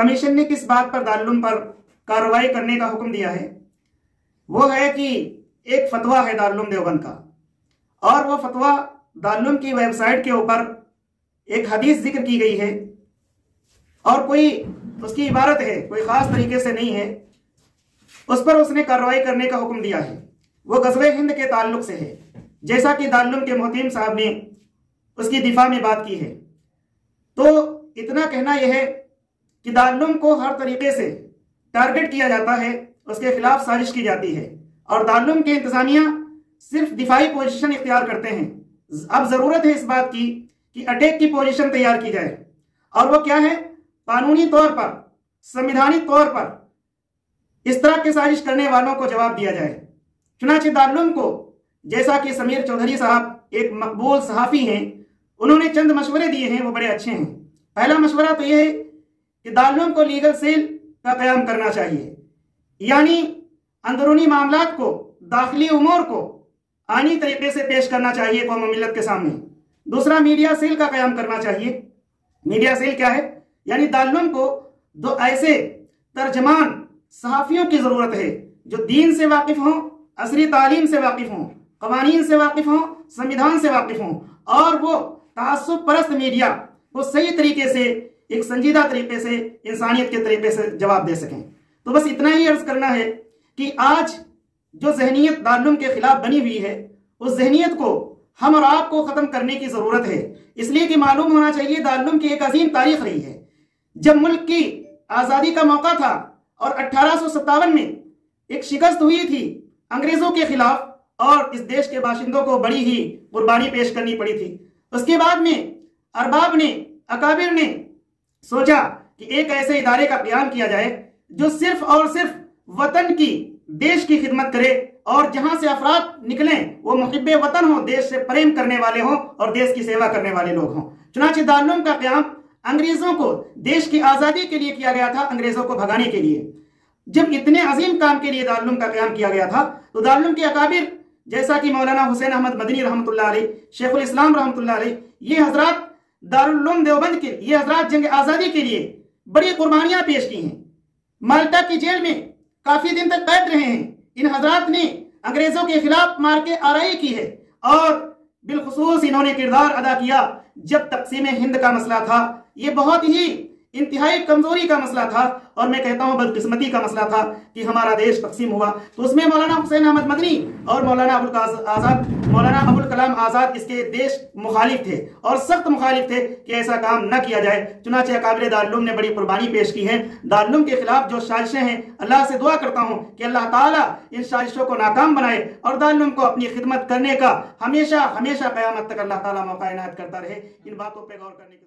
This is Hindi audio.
कमीशन ने किस बात पर दारुल पर कार्रवाई करने का हुक्म दिया है, वो है कि एक फतवा है दारुल देवबंद का, और वो फतवा दारुल की वेबसाइट के ऊपर एक हदीस जिक्र की गई है और कोई उसकी इबारत है, कोई खास तरीके से नहीं है, उस पर उसने कार्रवाई करने का हुक्म दिया है। वो गज़वे हिंद के ताल्लुक से है, जैसा कि दारुल के मोहतिम साहब ने उसकी दिफा में बात की है। तो इतना कहना यह है कि दारुल को हर तरीके से टारगेट किया जाता है, उसके खिलाफ साजिश की जाती है, और दारुल के इंतजामिया सिर्फ दिफाई पोजीशन इख्तियार करते हैं। अब जरूरत है इस बात की कि अटैक की पोजीशन तैयार की जाए, और वो क्या है, कानूनी तौर पर, संविधानिक तौर पर इस तरह की साजिश करने वालों को जवाब दिया जाए। चुनांचे दारुल को, जैसा कि समीर चौधरी साहब एक मकबूल सहाफ़ी हैं, उन्होंने चंद मशवरे दिए हैं, वो बड़े अच्छे हैं। पहला मशवरा तो यह है कि दारुल को लीगल सेल का क़याम करना चाहिए, यानी अंदरूनी मामलात को, दाखिली उमूर को आईनी तरीके से पेश करना चाहिए कौम मिल्लत के सामने। दूसरा, मीडिया सेल का क़याम करना चाहिए। मीडिया सेल क्या है, यानी दारुल को दो ऐसे तर्जमान सहाफ़ियों की ज़रूरत है जो दीन से वाकिफ़ हों, असरी तालीम से वाकिफ़ हों, क़वानीन से वाकिफ़ हों, संविधान से वाकिफ़ हों, और वो तासुब परस्त मीडिया को सही तरीके से, एक संजीदा तरीके से, इंसानियत के तरीके से जवाब दे सकें। तो बस इतना ही अर्ज करना है कि आज जो जहनीत दारुल के खिलाफ बनी हुई है, उस जहनीत को हम और आपको ख़त्म करने की ज़रूरत है। इसलिए कि मालूम होना चाहिए दारुल की एक अजीम तारीख रही है। जब मुल्क की आज़ादी का मौका था और 1857 में एक शिकस्त हुई थी अंग्रेज़ों के खिलाफ, और इस देश के बाशिंदों को बड़ी ही कुर्बानी पेश करनी पड़ी थी। उसके बाद में अरबाब ने, अकाबिर ने सोचा कि एक ऐसे इदारे का क़याम किया जाए जो सिर्फ और सिर्फ वतन की, देश की खिदमत करे, और जहां से अफराद निकलें वो मुहिब्बे वतन हो, देश से प्रेम करने वाले हों और देश की सेवा करने वाले लोग हों। चुनांचे दारुल का क़याम अंग्रेजों को देश की आज़ादी के लिए किया गया था, अंग्रेजों को भगाने के लिए। जब इतने अजीम काम के लिए दारुल का क़याम किया गया था, तो दारुल के अकाबिर जैसा कि मौलाना हुसैन अहमद मदनी रहमतुल्लाह अलैह, शेखुल इस्लाम रहमतुल्लाह अलैह, ये हजरात दारुल देवबंद के, ये हजरात जंग आज़ादी के लिए बड़ी कुर्बानियां पेश की हैं। माल्टा की जेल में काफी दिन तक कैद रहे हैं। इन हजरात ने अंग्रेजों के खिलाफ मार के आराई की है, और बिलखुसूस इन्होंने किरदार अदा किया जब तक़सीम हिंद का मसला था। ये बहुत ही इंतहाई कमजोरी का मसला था, और मैं कहता हूं बदकिस्मती का मसला था कि हमारा देश तकसीम हुआ। तो उसमें मौलाना हुसैन अहमद मदनी और मौलाना अबुल कलाम आज़ाद इसके देश मुखालिफ थे, और सख्त मुखालिफ थे कि ऐसा काम न किया जाए। चुनांचे अकाबिर दारुल ने बड़ी कुर्बानी पेश की है। दारुल के खिलाफ जो साजिशें हैं, अल्लाह से दुआ करता हूँ कि अल्लाह ताला इन साजिशों को नाकाम बनाए, और दारुल को अपनी खिदमत करने का हमेशा हमेशा क़यामत तक अल्लाह ताला मौका इनायत करता रहे। इन बातों पर गौर करने की